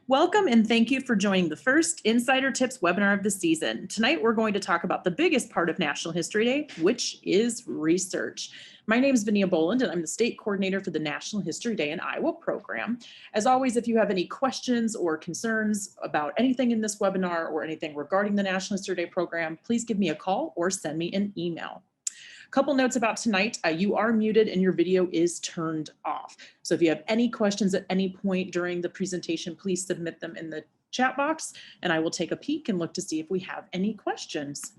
Welcome and thank you for joining the first Insider Tips webinar of the season. Tonight, we're going to talk about the biggest part of National History Day, which is research. My name is Vania Boland, and I'm the state coordinator for the National History Day in Iowa program. As always, if you have any questions or concerns about anything in this webinar or anything regarding the National History Day program, please give me a call or send me an email. Couple notes about tonight, you are muted and your video is turned off. So if you have any questions at any point during the presentation, please submit them in the chat box and I will take a peek and look to see if we have any questions.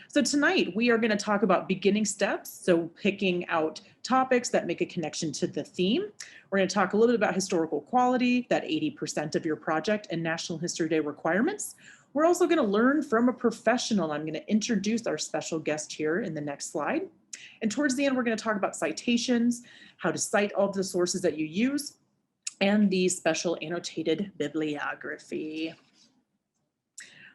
So tonight we are going to talk about beginning steps, so picking out topics that make a connection to the theme. We're going to talk a little bit about historical quality, that 80% of your project, and National History Day requirements. We're also going to learn from a professional. I'm going to introduce our special guest here in the next slide. And towards the end, we're going to talk about citations, how to cite all of the sources that you use, and the special annotated bibliography.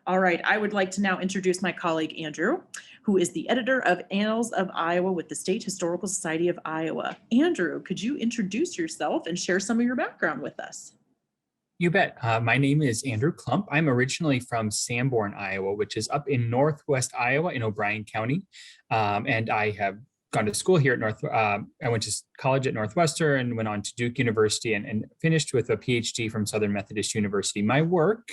All right, I would like to now introduce my colleague, Andrew, who is the editor of Annals of Iowa with the State Historical Society of Iowa. Andrew, could you introduce yourself and share some of your background with us? You bet. My name is Andrew Klumpp. I'm originally from Sanborn, Iowa, which is up in northwest Iowa in O'Brien County. And I have gone to school here at I went to college at Northwestern and went on to Duke University and finished with a PhD from Southern Methodist University. My work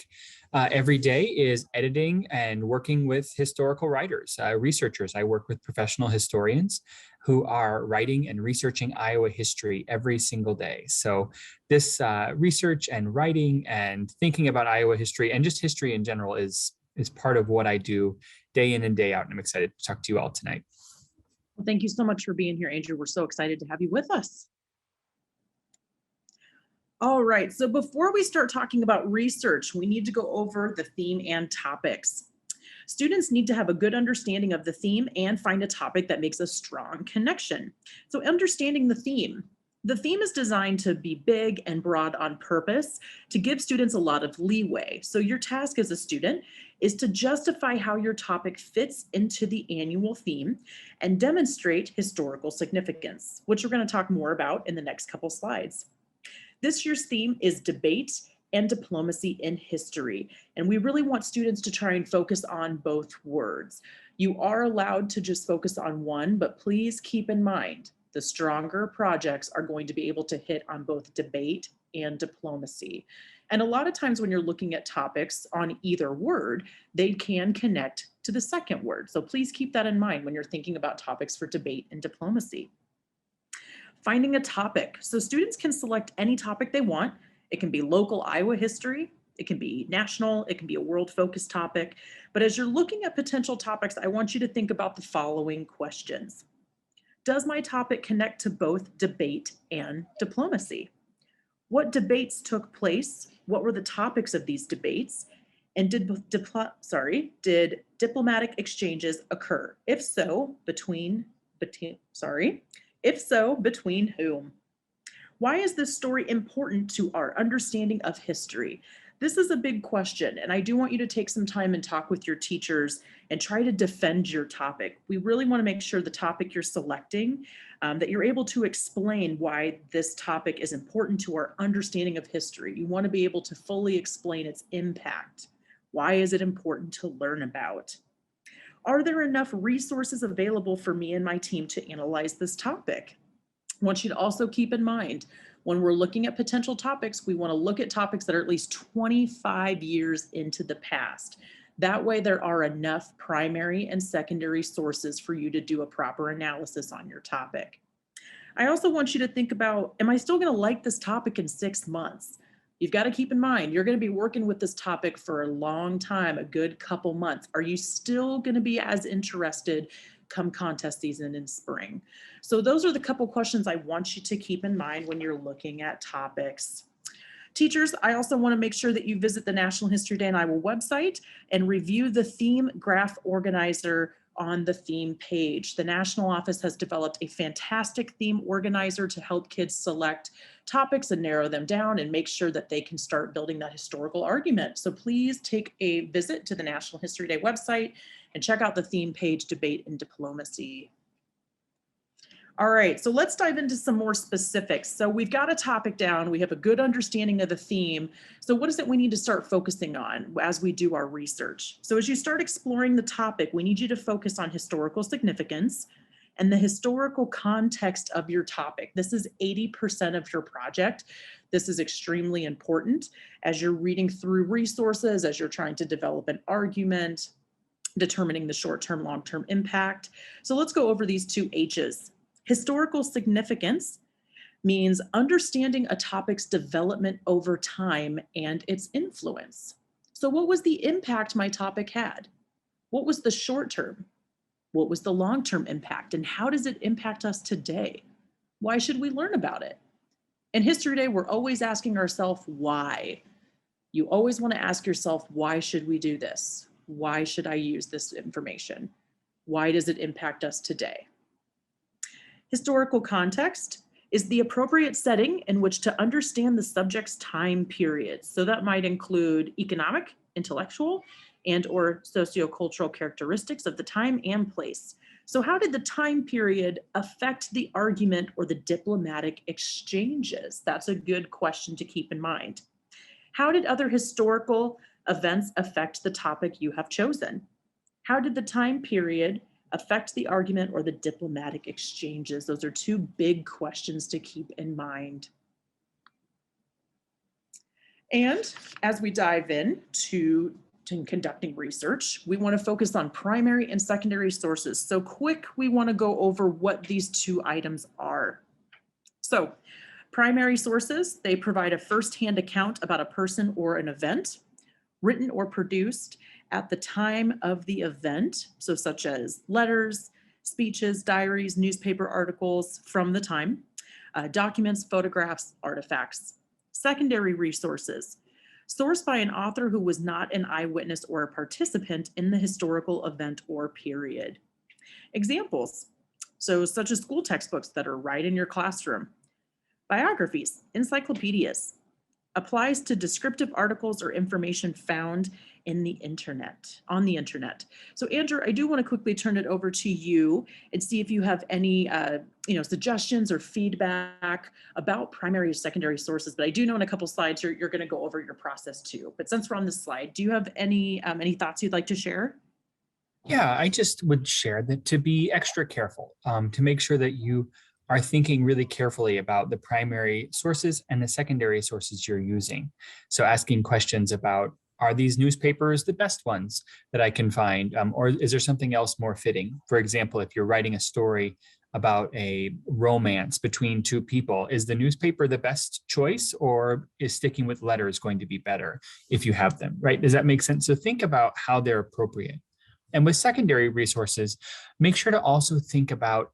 every day is editing and working with historical writers, researchers. I work with professional historians who are writing and researching Iowa history every single day. So this research and writing and thinking about Iowa history and just history in general is part of what I do day in and day out. And I'm excited to talk to you all tonight. Well, thank you so much for being here, Andrew. We're so excited to have you with us. All right, so before we start talking about research, we need to go over the theme and topics. Students need to have a good understanding of the theme and find a topic that makes a strong connection. So understanding the theme. The theme is designed to be big and broad on purpose to give students a lot of leeway. So your task as a student is to justify how your topic fits into the annual theme and demonstrate historical significance, which we're going to talk more about in the next couple slides. This year's theme is debate and diplomacy in history. And we really want students to try and focus on both words. You are allowed to just focus on one, but please keep in mind, the stronger projects are going to be able to hit on both debate and diplomacy. And a lot of times when you're looking at topics on either word, they can connect to the second word. So please keep that in mind when you're thinking about topics for debate and diplomacy. Finding a topic. So students can select any topic they want. It can be local Iowa history, it can be national, it can be a world-focused topic. But as you're looking at potential topics, I want you to think about the following questions. Does my topic connect to both debate and diplomacy? What debates took place? What were the topics of these debates? And did diplomatic exchanges occur? If so, between whom? Why is this story important to our understanding of history? This is a big question, and I do want you to take some time and talk with your teachers and try to defend your topic. We really want to make sure the topic you're selecting, that you're able to explain why this topic is important to our understanding of history. You want to be able to fully explain its impact. Why is it important to learn about? Are there enough resources available for me and my team to analyze this topic? I want you to also keep in mind, when we're looking at potential topics, we want to look at topics that are at least 25 years into the past. That way there are enough primary and secondary sources for you to do a proper analysis on your topic. I also want you to think about, am I still going to like this topic in 6 months? You've got to keep in mind, you're going to be working with this topic for a long time, a good couple months. Are you still going to be as interested come contest season in spring? So those are the couple questions I want you to keep in mind when you're looking at topics. Teachers, I also want to make sure that you visit the National History Day in Iowa website and review the theme graph organizer on the theme page. The national office has developed a fantastic theme organizer to help kids select topics and narrow them down and make sure that they can start building that historical argument. So please take a visit to the National History Day website and check out the theme page, Debate and Diplomacy. All right, so let's dive into some more specifics. So we've got a topic down, we have a good understanding of the theme. So what is it we need to start focusing on as we do our research? So as you start exploring the topic, we need you to focus on historical significance and the historical context of your topic. This is 80% of your project. This is extremely important as you're reading through resources, as you're trying to develop an argument, determining the short-term, long-term impact. So let's go over these two H's. Historical significance means understanding a topic's development over time and its influence. So what was the impact my topic had? What was the short term? What was the long-term impact? And how does it impact us today? Why should we learn about it? In History Day, we're always asking ourselves why. You always want to ask yourself, why should we do this? Why should I use this information? Why does it impact us today? Historical context is the appropriate setting in which to understand the subject's time period. So that might include economic, intellectual, and or sociocultural characteristics of the time and place. So how did the time period affect the argument or the diplomatic exchanges? That's a good question to keep in mind. How did other historical events affect the topic you have chosen? How did the time period affect the argument or the diplomatic exchanges? Those are two big questions to keep in mind. And as we dive in to conducting research, we want to focus on primary and secondary sources. So quick, we want to go over what these two items are. So primary sources, they provide a firsthand account about a person or an event, written or produced at the time of the event, so such as letters, speeches, diaries, newspaper articles from the time, documents, photographs, artifacts. Secondary resources, sourced by an author who was not an eyewitness or a participant in the historical event or period. Examples, so such as school textbooks that are right in your classroom. Biographies, encyclopedias, applies to descriptive articles or information found in the internet, on the internet. So Andrew, I do want to quickly turn it over to you and see if you have any suggestions or feedback about primary or secondary sources. But I do know in a couple slides you're going to go over your process too. But since we're on this slide, do you have any thoughts you'd like to share? Yeah, I just would share that to be extra careful, to make sure that you are thinking really carefully about the primary sources and the secondary sources you're using. So asking questions about, are these newspapers the best ones that I can find? Or is there something else more fitting? For example, if you're writing a story about a romance between two people, is the newspaper the best choice, or is sticking with letters going to be better if you have them, right? Does that make sense? So think about how they're appropriate. And with secondary resources, make sure to also think about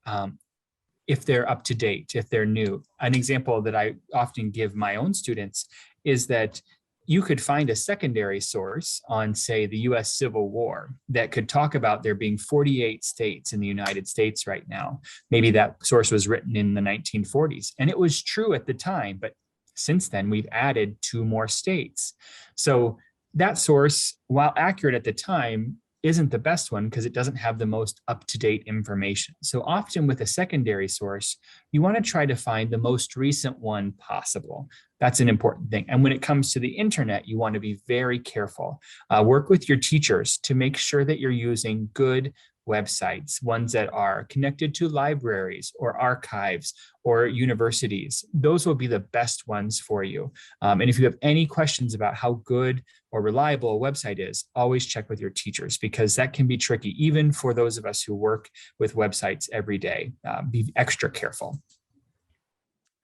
if they're up to date, if they're new. An example that I often give my own students is that you could find a secondary source on, say, the US Civil War that could talk about there being 48 states in the United States right now. Maybe that source was written in the 1940s, and it was true at the time, but since then we've added 2 more states. So that source, while accurate at the time, isn't the best one because it doesn't have the most up-to-date information. So often with a secondary source, you want to try to find the most recent one possible. That's an important thing. And when it comes to the internet, you want to be very careful. Work with your teachers to make sure that you're using good websites, ones that are connected to libraries or archives or universities. Those will be the best ones for you. And if you have any questions about how good or reliable a website is, always check with your teachers, because that can be tricky, even for those of us who work with websites every day. Be extra careful.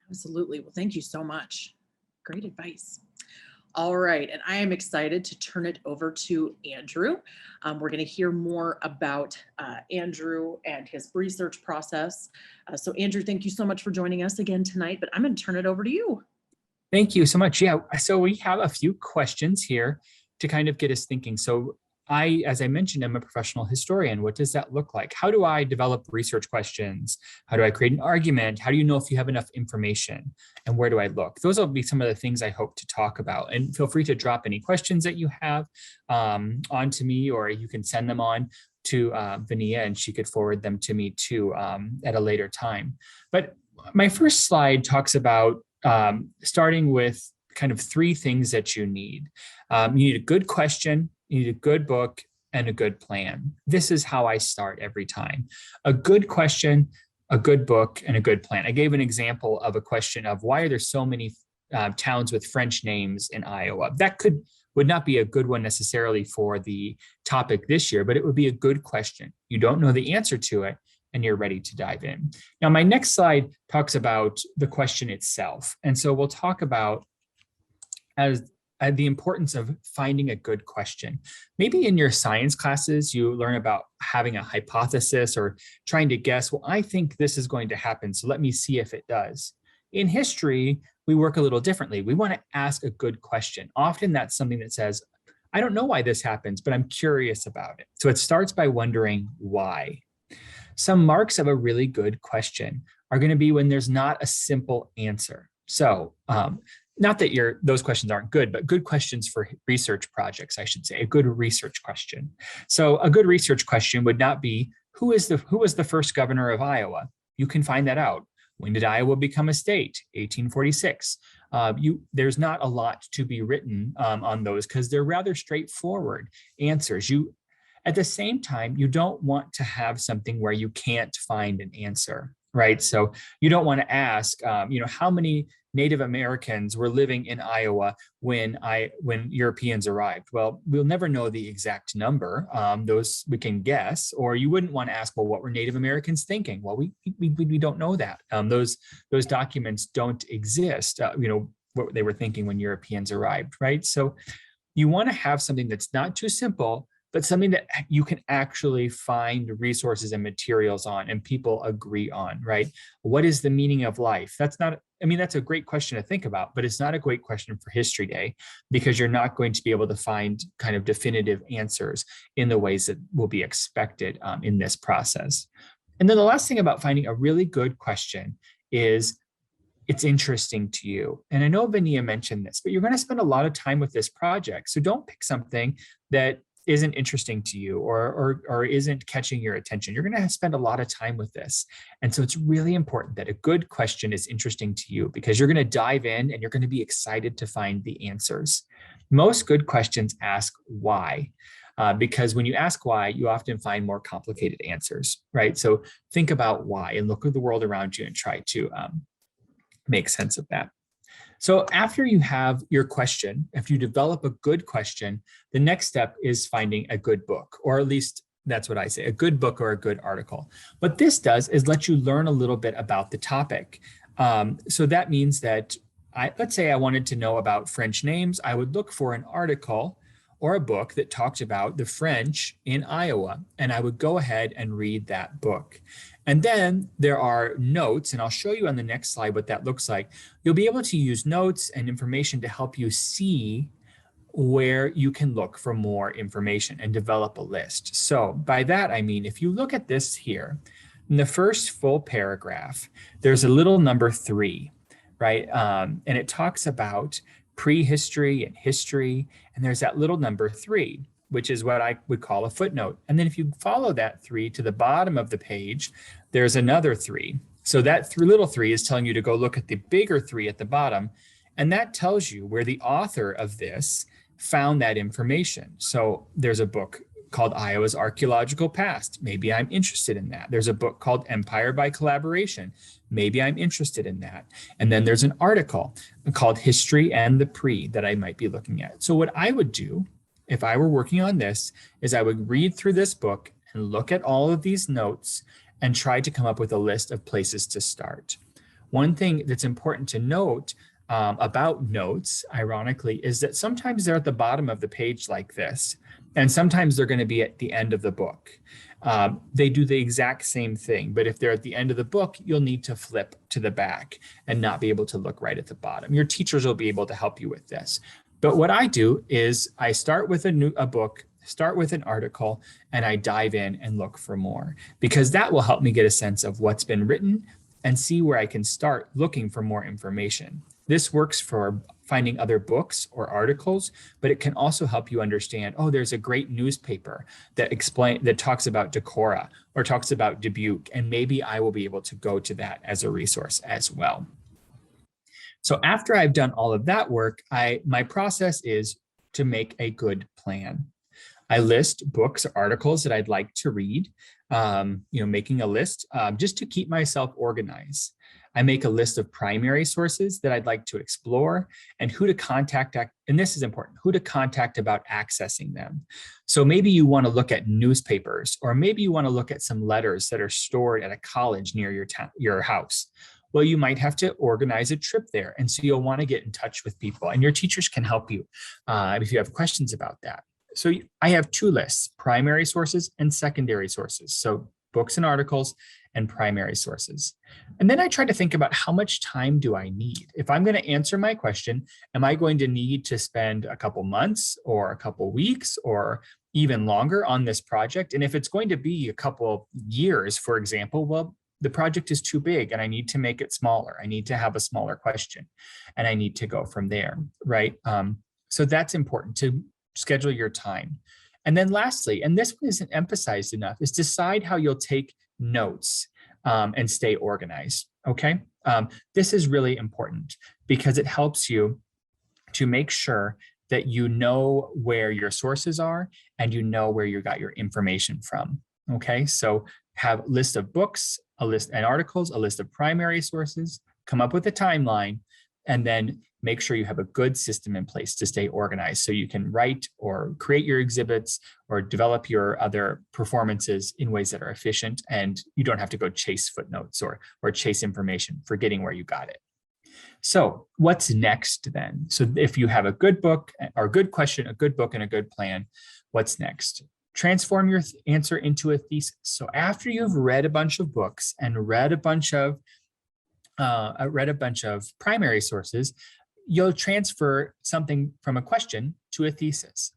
Absolutely. Well, thank you so much. Great advice. All right, and I am excited to turn it over to Andrew. We're going to hear more about Andrew and his research process. So Andrew, thank you so much for joining us again tonight, but I'm going to turn it over to you. Thank you so much. Yeah, so we have a few questions here to kind of get us thinking. So as I mentioned, I'm a professional historian. What does that look like? How do I develop research questions? How do I create an argument? How do you know if you have enough information? And where do I look? Those will be some of the things I hope to talk about. And feel free to drop any questions that you have onto me, or you can send them on to Vania, and she could forward them to me too at a later time. But my first slide talks about starting with kind of three things that you need. You need a good question, you need a good book, and a good plan. This is how I start every time. A good question, a good book, and a good plan. I gave an example of a question of why are there so many towns with French names in Iowa? That would not be a good one necessarily for the topic this year, but it would be a good question. You don't know the answer to it, and you're ready to dive in. Now, my next slide talks about the question itself. And so we'll talk about the importance of finding a good question. Maybe in your science classes, you learn about having a hypothesis or trying to guess, well, I think this is going to happen, so let me see if it does. In history, we work a little differently. We want to ask a good question. Often that's something that says, I don't know why this happens, but I'm curious about it. So it starts by wondering why. Some marks of a really good question are going to be when there's not a simple answer. So not that those questions aren't good, but good questions for research projects, I should say, a good research question. So a good research question would not be, who was the first governor of Iowa? You can find that out. When did Iowa become a state? 1846. There's not a lot to be written on those because they're rather straightforward answers. At the same time, you don't want to have something where you can't find an answer, right? So you don't want to ask, how many Native Americans were living in Iowa when Europeans arrived? Well, we'll never know the exact number. Those we can guess. Or you wouldn't want to ask, well, what were Native Americans thinking? Well, we don't know that. Those documents don't exist. What they were thinking when Europeans arrived, right? So you want to have something that's not too simple, but something that you can actually find resources and materials on and people agree on, right? What is the meaning of life? That's a great question to think about, but it's not a great question for History Day because you're not going to be able to find kind of definitive answers in the ways that will be expected in this process. And then the last thing about finding a really good question is it's interesting to you. And I know Vania mentioned this, but you're going to spend a lot of time with this project. So don't pick something that isn't interesting to you or isn't catching your attention. You're going to spend a lot of time with this. And so it's really important that a good question is interesting to you because you're going to dive in and you're going to be excited to find the answers. Most good questions ask why, because when you ask why, you often find more complicated answers, right? So think about why and look at the world around you and try to make sense of that. So after you have your question, if you develop a good question, the next step is finding a good book, or at least that's what I say, a good book or a good article. What this does is let you learn a little bit about the topic. So that means that let's say I wanted to know about French names, I would look for an article or a book that talked about the French in Iowa, and I would go ahead and read that book. And then there are notes, and I'll show you on the next slide what that looks like. You'll be able to use notes and information to help you see where you can look for more information and develop a list. So by that, I mean, if you look at this here, in the first full paragraph, there's a little number 3, right? And it talks about prehistory and history, and there's that little number 3, which is what I would call a footnote. And then if you follow that 3 to the bottom of the page, there's another 3. So that little 3 is telling you to go look at the bigger 3 at the bottom, and that tells you where the author of this found that information. So there's a book called Iowa's Archaeological Past. Maybe I'm interested in that. There's a book called Empire by Collaboration. Maybe I'm interested in that. And then there's an article called History and the Pre that I might be looking at. So what I would do if I were working on this is I would read through this book and look at all of these notes and try to come up with a list of places to start. One thing that's important to note about notes, ironically, is that sometimes they're at the bottom of the page like this, and sometimes they're going to be at the end of the book. They do the exact same thing, but if they're at the end of the book, you'll need to flip to the back and not be able to look right at the bottom. Your teachers will be able to help you with this. But what I do is I start with a book, start with an article, and I dive in and look for more, because that will help me get a sense of what's been written and see where I can start looking for more information. This works for finding other books or articles, but it can also help you understand, oh, there's a great newspaper that talks about Decorah or talks about Dubuque, and maybe I will be able to go to that as a resource as well. So after I've done all of that work, my process is to make a good plan. I list books or articles that I'd like to read, making a list just to keep myself organized. I make a list of primary sources that I'd like to explore and who to contact, and this is important, who to contact about accessing them. So maybe you want to look at newspapers, or maybe you want to look at some letters that are stored at a college near your house. Well, you might have to organize a trip there. And so you'll want to get in touch with people, and your teachers can help you if you have questions about that. So I have two lists, primary sources and secondary sources. So books and articles and primary sources. And then I try to think about how much time do I need? If I'm going to answer my question, am I going to need to spend a couple months or a couple weeks or even longer on this project? And if it's going to be a couple years, for example, well, the project is too big and I need to make it smaller. I need to have a smaller question and I need to go from there, right? So that's important to schedule your time. And then lastly, and this one isn't emphasized enough, is decide how you'll take notes and stay organized, okay? This is really important because it helps you to make sure that you know where your sources are and you know where you got your information from, okay? So have a list of books, a list and articles, a list of primary sources, come up with a timeline, and then make sure you have a good system in place to stay organized so you can write or create your exhibits or develop your other performances in ways that are efficient, and you don't have to go chase footnotes or chase information, forgetting where you got it. So what's next then? So if you have a good book or good question, a good book and a good plan, what's next? Transform your answer into a thesis. So after you've read a bunch of books and read a bunch of primary sources, you'll transfer something from a question to a thesis,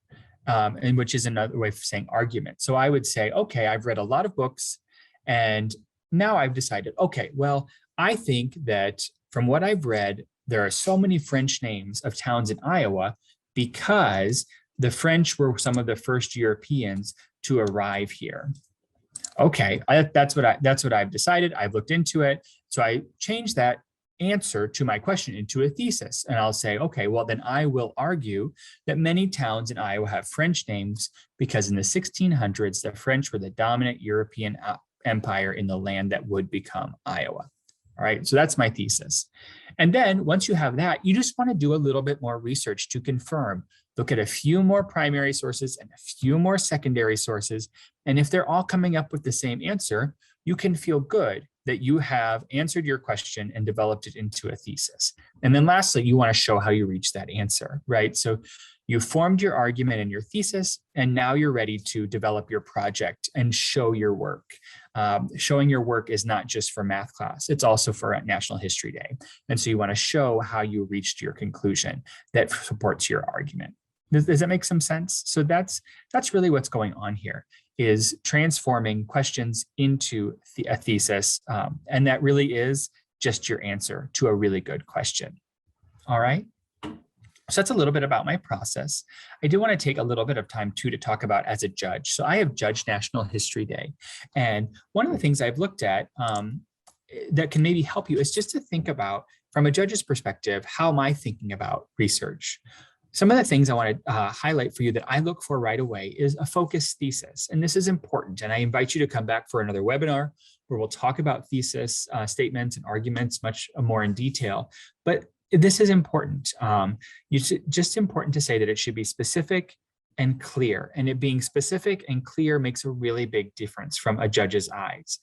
and which is another way of saying argument. So I would say, okay, I've read a lot of books and now I've decided, okay, well, I think that from what I've read, there are so many French names of towns in Iowa because the French were some of the first Europeans to arrive here. Okay, that's what I've decided. I've looked into it. So I changed that answer to my question into a thesis. And I'll say, okay, well, then I will argue that many towns in Iowa have French names because in the 1600s, the French were the dominant European empire in the land that would become Iowa. All right, so that's my thesis. And then once you have that, you just want to do a little bit more research to confirm. Look at a few more primary sources and a few more secondary sources. And if they're all coming up with the same answer, you can feel good that you have answered your question and developed it into a thesis. And then lastly, you want to show how you reached that answer, right? So you formed your argument and your thesis, and now you're ready to develop your project and show your work. Showing your work is not just for math class, it's also for National History Day. And so you want to show how you reached your conclusion that supports your argument. Does that make some sense? So that's really what's going on here, is transforming questions into a thesis. And that really is just your answer to a really good question. All right. So that's a little bit about my process. I do want to take a little bit of time too to talk about as a judge. So I have judged National History Day. And one of the things I've looked at that can maybe help you is just to think about, from a judge's perspective, how am I thinking about research? Some of the things I want to highlight for you that I look for right away is a focused thesis. And this is important. And I invite you to come back for another webinar where we'll talk about thesis statements and arguments much more in detail. But this is important. It's just important to say that it should be specific and clear. And it being specific and clear makes a really big difference from a judge's eyes.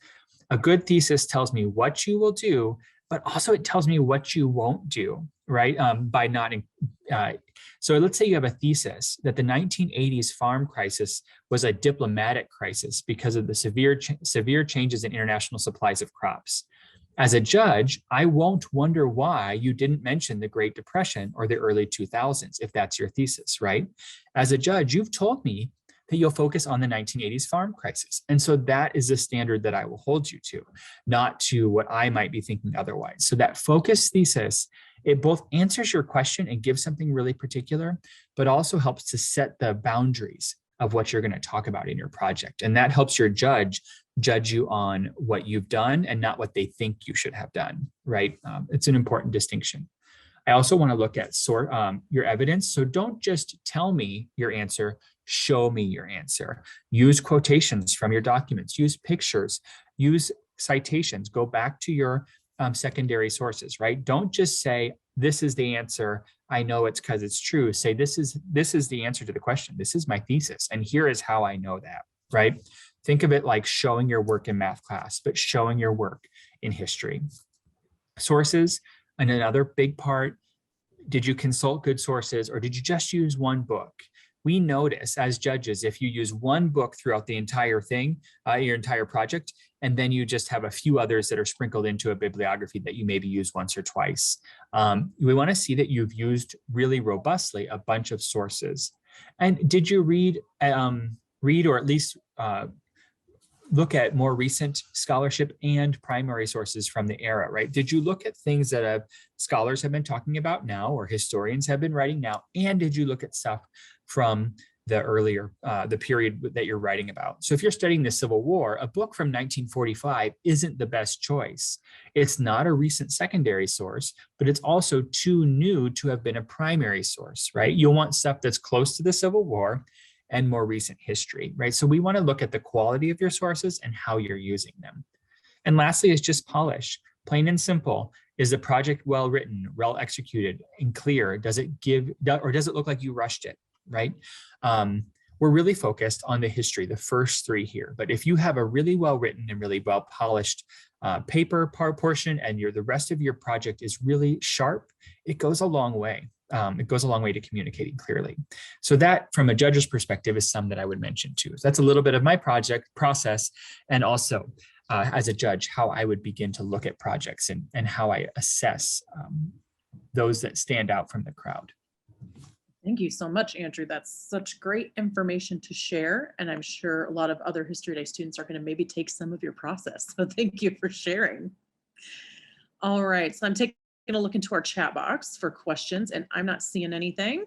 A good thesis tells me what you will do, but also it tells me what you won't do, right? So let's say you have a thesis that the 1980s farm crisis was a diplomatic crisis because of the severe changes in international supplies of crops. As a judge, I won't wonder why you didn't mention the Great Depression or the early 2000s, if that's your thesis, right? As a judge, you've told me that you'll focus on the 1980s farm crisis. And so that is the standard that I will hold you to, not to what I might be thinking otherwise. So that focused thesis It both answers your question and gives something really particular, but also helps to set the boundaries of what you're going to talk about in your project. And that helps your judge you on what you've done and not what they think you should have done, right? It's an important distinction. I also want to look at your evidence. So don't just tell me your answer, show me your answer. Use quotations from your documents, use pictures, use citations, go back to your secondary sources, right? Don't just say, this is the answer, I know it's because it's true. Say, this is the answer to the question. This is my thesis, and here is how I know that, right? Think of it like showing your work in math class, but showing your work in history. Sources, and another big part, did you consult good sources or did you just use one book? We notice as judges, if you use one book throughout the entire thing, your entire project, and then you just have a few others that are sprinkled into a bibliography that you maybe use once or twice. We want to see that you've used really robustly a bunch of sources. And did you read or at least look at more recent scholarship and primary sources from the era, right? Did you look at things that scholars have been talking about now or historians have been writing now? And did you look at stuff from the earlier, the period that you're writing about? So if you're studying the Civil War, a book from 1945 isn't the best choice. It's not a recent secondary source, but it's also too new to have been a primary source, right? You'll want stuff that's close to the Civil War and more recent history, right? So we want to look at the quality of your sources and how you're using them. And lastly is just polish. Plain and simple. Is the project well written, well executed, and clear? Does it look like you rushed it, right? We're really focused on the history, the first three here. But if you have a really well written and really well polished paper portion and the rest of your project is really sharp, it goes a long way. It goes a long way to communicating clearly. So that, from a judge's perspective, is some that I would mention too. So that's a little bit of my project process, and also as a judge, how I would begin to look at projects and how I assess those that stand out from the crowd. Thank you so much, Andrew. That's such great information to share. And I'm sure a lot of other History Day students are going to maybe take some of your process. So thank you for sharing. All right, so I'm taking a look into our chat box for questions, and I'm not seeing anything.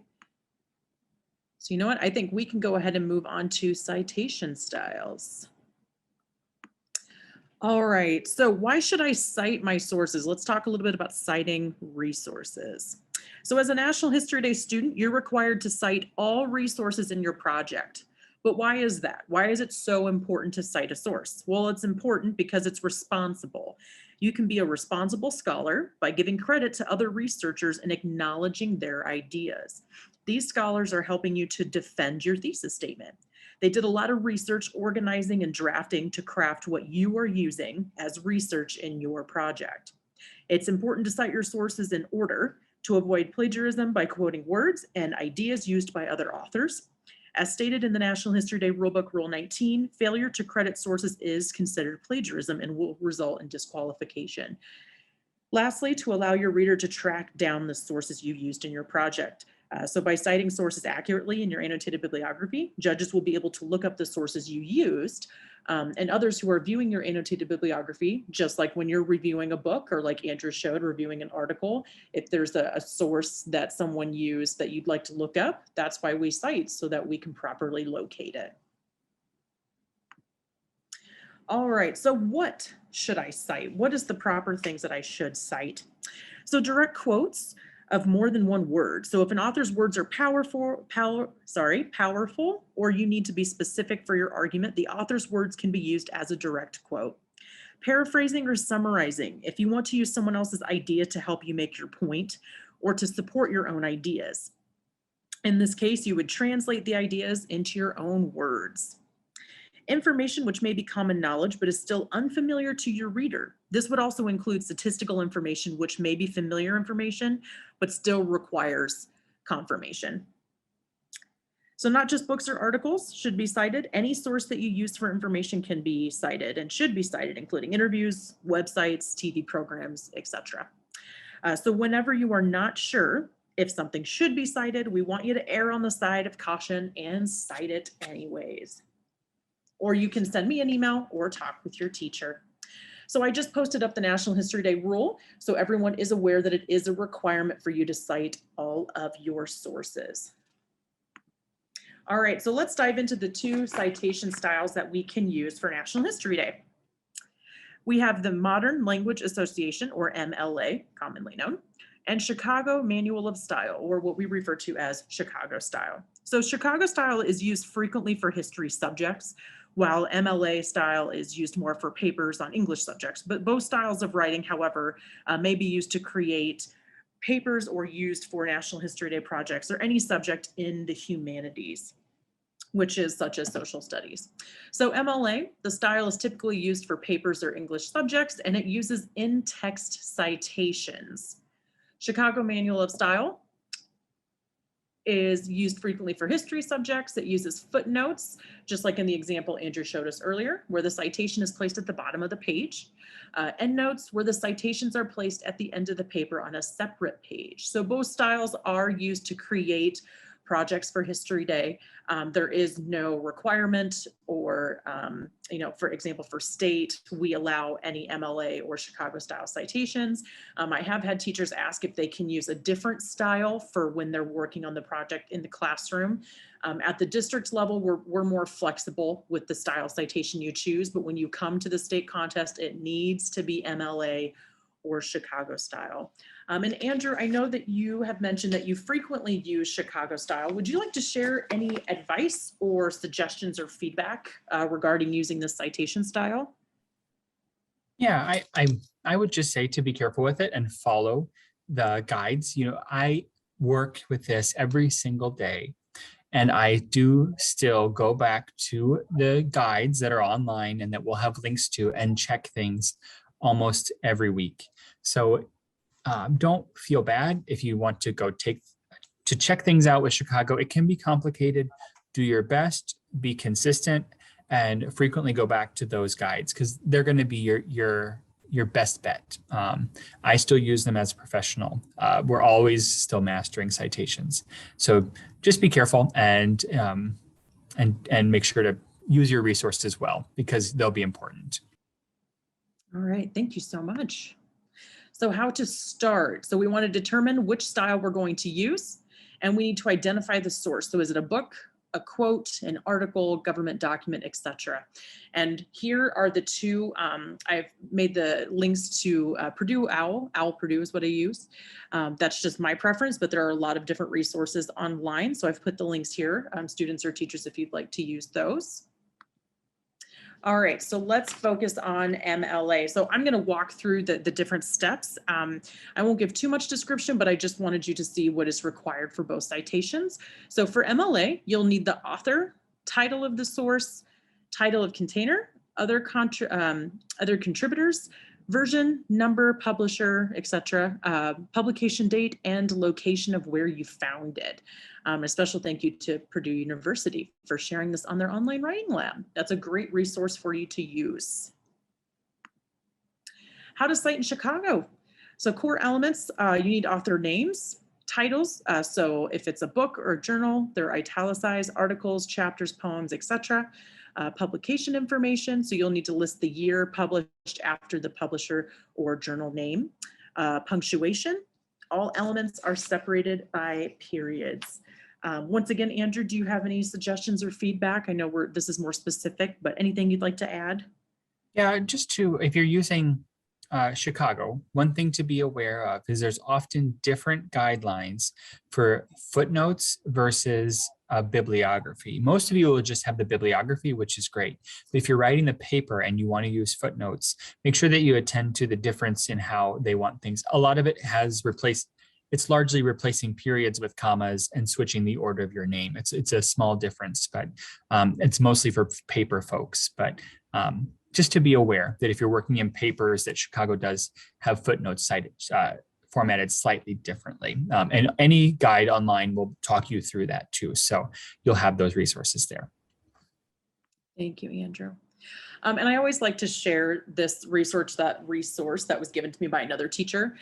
So you know what? I think we can go ahead and move on to citation styles. All right, so why should I cite my sources? Let's talk a little bit about citing resources. So as a National History Day student, you're required to cite all resources in your project. But why is that? Why is it so important to cite a source? Well, it's important because it's responsible. You can be a responsible scholar by giving credit to other researchers and acknowledging their ideas. These scholars are helping you to defend your thesis statement. They did a lot of research, organizing, and drafting to craft what you are using as research in your project. It's important to cite your sources in order to avoid plagiarism by quoting words and ideas used by other authors. As stated in the National History Day Rulebook Rule 19, failure to credit sources is considered plagiarism and will result in disqualification. Lastly, to allow your reader to track down the sources you used in your project. So by citing sources accurately in your annotated bibliography, judges will be able to look up the sources you used, and others who are viewing your annotated bibliography, just like when you're reviewing a book, or like Andrew showed, reviewing an article, if there's a source that someone used that you'd like to look up, that's why we cite, so that we can properly locate it. All right, so what should I cite? What is the proper things that I should cite? So direct quotes of more than one word. So if an author's words are powerful, or you need to be specific for your argument, the author's words can be used as a direct quote. Paraphrasing or summarizing, if you want to use someone else's idea to help you make your point or to support your own ideas. In this case, you would translate the ideas into your own words. Information which may be common knowledge but is still unfamiliar to your reader. This would also include statistical information which may be familiar information but still requires confirmation. So not just books or articles should be cited. Any source that you use for information can be cited and should be cited, including interviews, websites, TV programs, etc. So whenever you are not sure if something should be cited, we want you to err on the side of caution and cite it anyways. Or you can send me an email or talk with your teacher. So I just posted up the National History Day rule, so everyone is aware that it is a requirement for you to cite all of your sources. All right, so let's dive into the 2 citation styles that we can use for National History Day. We have the Modern Language Association, or MLA, commonly known, and Chicago Manual of Style, or what we refer to as Chicago style. So Chicago style is used frequently for history subjects, while MLA style is used more for papers on English subjects. But both styles of writing, however, may be used to create papers or used for National History Day projects or any subject in the humanities, which is such as social studies. So MLA, the style is typically used for papers or English subjects, and it uses in-text citations. Chicago Manual of Style is used frequently for history subjects. It uses footnotes, just like in the example Andrew showed us earlier, where the citation is placed at the bottom of the page. Endnotes, where the citations are placed at the end of the paper on a separate page. So both styles are used to create projects for History Day. There is no requirement or, for example, for state, we allow any MLA or Chicago style citations. I have had teachers ask if they can use a different style for when they're working on the project in the classroom. At the district level, we're more flexible with the style citation you choose, but when you come to the state contest, it needs to be MLA or Chicago style. And Andrew, I know that you have mentioned that you frequently use Chicago style. Would you like to share any advice or suggestions or feedback regarding using this citation style? Yeah, I would just say to be careful with it and follow the guides. I work with this every single day, and I do still go back to the guides that are online and that we'll have links to and check things almost every week. So don't feel bad if you want to go check things out with Chicago. It can be complicated. Do your best, be consistent, and frequently go back to those guides because they're going to be your best bet. I still use them as a professional. We're always still mastering citations. So just be careful and make sure to use your resources well because they'll be important. All right, thank you so much. So how to start? So we want to determine which style we're going to use, and we need to identify the source. So is it a book, a quote, an article, government document, etc. And here are the 2, I've made the links to Purdue OWL. OWL Purdue is what I use. That's just my preference, but there are a lot of different resources online. So I've put the links here, students or teachers, if you'd like to use those. All right, so let's focus on MLA. So I'm going to walk through the different steps. I won't give too much description, but I just wanted you to see what is required for both citations. So for MLA, you'll need the author, title of the source, title of container, other contributors, version, number, publisher, etc., publication date, and location of where you found it. A special thank you to Purdue University for sharing this on their online writing lab. That's a great resource for you to use. How to cite in Chicago. So core elements, you need author names, titles. So if it's a book or a journal, they're italicized, articles, chapters, poems, etc. Publication information. So you'll need to list the year published after the publisher or journal name. Punctuation. All elements are separated by periods. Once again, Andrew, do you have any suggestions or feedback? I know this is more specific, but anything you'd like to add? Yeah, if you're using Chicago, one thing to be aware of is there's often different guidelines for footnotes versus bibliography. Most of you will just have the bibliography, which is great. But if you're writing the paper and you want to use footnotes, make sure that you attend to the difference in how they want things. A lot of it it's largely replacing periods with commas and switching the order of your name. It's a small difference, but it's mostly for paper folks. But just to be aware that if you're working in papers, that Chicago does have footnotes cited, formatted slightly differently. And any guide online will talk you through that too. So you'll have those resources there. Thank you, Andrew. And I always like to share this resource that was given to me by another teacher.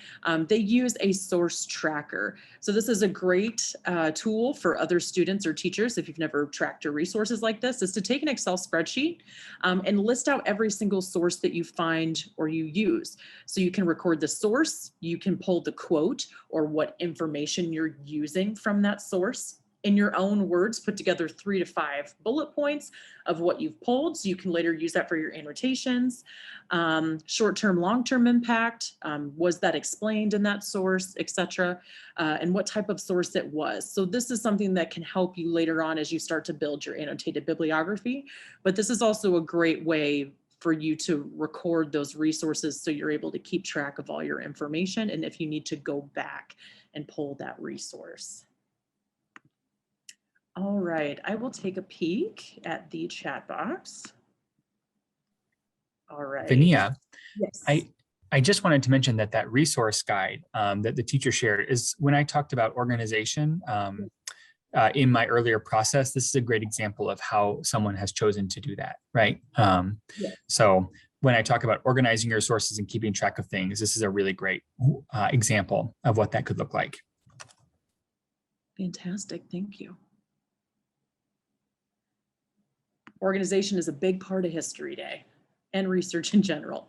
They use a source tracker. So this is a great tool for other students or teachers, if you've never tracked your resources like this, is to take an Excel spreadsheet and list out every single source that you find or you use. So you can record the source, you can pull the quote or what information you're using from that source. In your own words, put together 3 to 5 bullet points of what you've pulled, so you can later use that for your annotations. Short-term, long-term impact, was that explained in that source, etc., and what type of source it was. So this is something that can help you later on as you start to build your annotated bibliography, but this is also a great way for you to record those resources so you're able to keep track of all your information and if you need to go back and pull that resource. All right, I will take a peek at the chat box. All right. Vania, Yes. I just wanted to mention that resource guide that the teacher shared is when I talked about organization in my earlier process, this is a great example of how someone has chosen to do that, right? So when I talk about organizing your sources and keeping track of things, this is a really great example of what that could look like. Fantastic, thank you. Organization is a big part of History Day and research in general.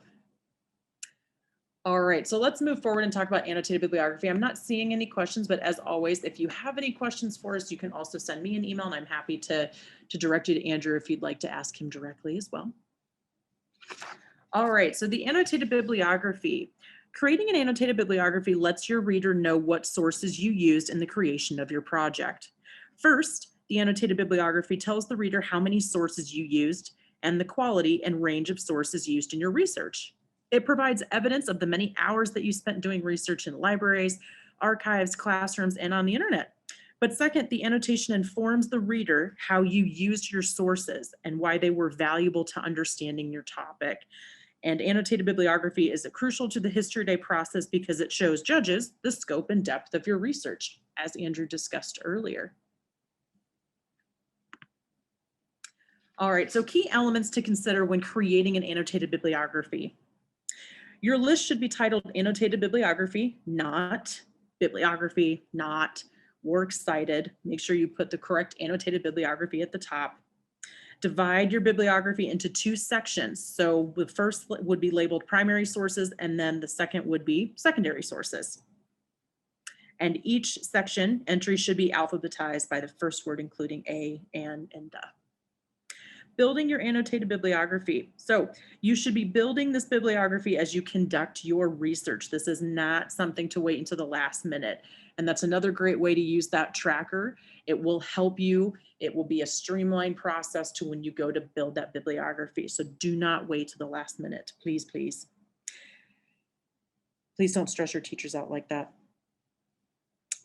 All right, so let's move forward and talk about annotated bibliography. I'm not seeing any questions, but as always, if you have any questions for us, you can also send me an email and I'm happy to direct you to Andrew if you'd like to ask him directly as well. All right, so the annotated bibliography. Creating an annotated bibliography lets your reader know what sources you used in the creation of your project. First, the annotated bibliography tells the reader how many sources you used and the quality and range of sources used in your research. It provides evidence of the many hours that you spent doing research in libraries, archives, classrooms, and on the internet. But second, the annotation informs the reader how you used your sources and why they were valuable to understanding your topic. And annotated bibliography is crucial to the History Day process because it shows judges the scope and depth of your research, as Andrew discussed earlier. All right, so key elements to consider when creating an annotated bibliography. Your list should be titled Annotated Bibliography, not Bibliography, not Works Cited. Make sure you put the correct annotated bibliography at the top. Divide your bibliography into 2 sections. So the first would be labeled primary sources, and then the second would be secondary sources. And each section entry should be alphabetized by the first word, including A, and the. Building your annotated bibliography. So you should be building this bibliography as you conduct your research. This is not something to wait until the last minute. And that's another great way to use that tracker. It will help you. It will be a streamlined process to when you go to build that bibliography. So do not wait till the last minute, please, please. Please don't stress your teachers out like that.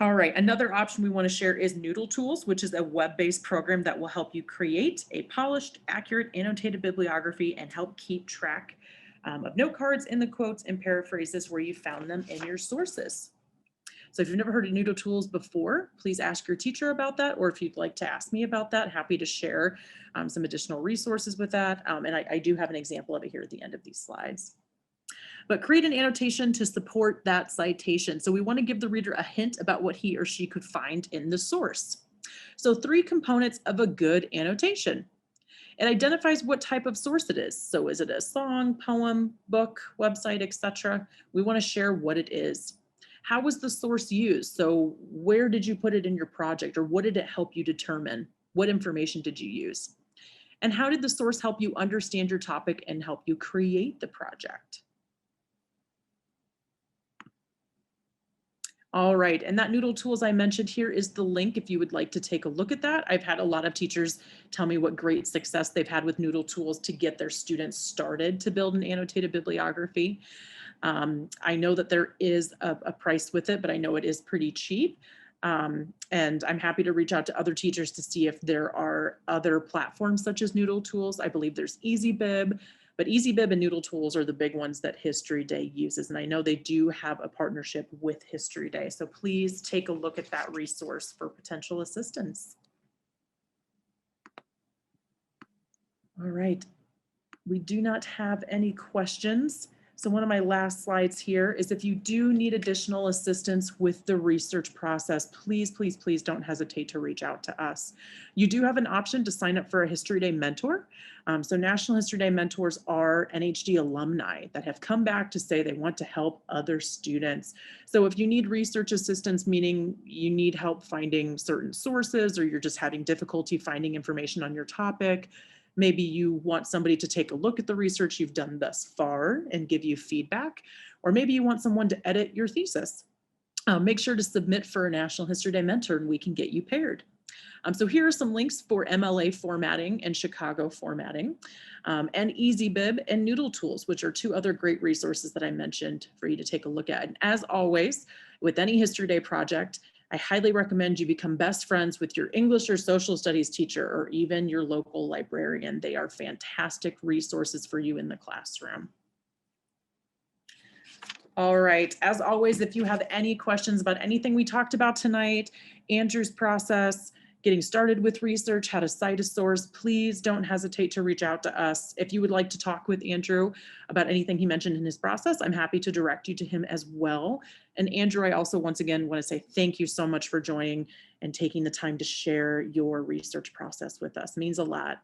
All right, another option we want to share is Noodle Tools, which is a web-based program that will help you create a polished, accurate, annotated bibliography and help keep track of note cards in the quotes and paraphrases where you found them in your sources. So if you've never heard of Noodle Tools before, please ask your teacher about that, or if you'd like to ask me about that, happy to share some additional resources with that. And I do have an example of it here at the end of these slides. But create an annotation to support that citation. So we want to give the reader a hint about what he or she could find in the source. So 3 components of a good annotation. It identifies what type of source it is. So is it a song, poem, book, website, etc.? We want to share what it is. How was the source used? So where did you put it in your project, or what did it help you determine? What information did you use? And how did the source help you understand your topic and help you create the project? All right, and that Noodle Tools I mentioned here is the link if you would like to take a look at that. I've had a lot of teachers tell me what great success they've had with Noodle Tools to get their students started to build an annotated bibliography. I know that there is a price with it, but I know it is pretty cheap. And I'm happy to reach out to other teachers to see if there are other platforms such as Noodle Tools. I believe there's EasyBib. But EasyBib and Noodle Tools are the big ones that History Day uses. And I know they do have a partnership with History Day. So please take a look at that resource for potential assistance. All right. We do not have any questions. So one of my last slides here is if you do need additional assistance with the research process, please, please, please don't hesitate to reach out to us. You do have an option to sign up for a History Day mentor. So National History Day mentors are NHD alumni that have come back to say they want to help other students. So if you need research assistance, meaning you need help finding certain sources or you're just having difficulty finding information on your topic, maybe you want somebody to take a look at the research you've done thus far and give you feedback, or maybe you want someone to edit your thesis. Make sure to submit for a National History Day mentor and we can get you paired. So here are some links for MLA formatting and Chicago formatting, and EasyBib and Noodle Tools, which are two other great resources that I mentioned for you to take a look at. And as always, with any History Day project, I highly recommend you become best friends with your English or social studies teacher or even your local librarian. They are fantastic resources for you in the classroom. All right, as always, if you have any questions about anything we talked about tonight, Andrew's process, getting started with research, how to cite a source, please don't hesitate to reach out to us. If you would like to talk with Andrew about anything he mentioned in his process, I'm happy to direct you to him as well. And Andrew, I also once again want to say thank you so much for joining and taking the time to share your research process with us. It means a lot.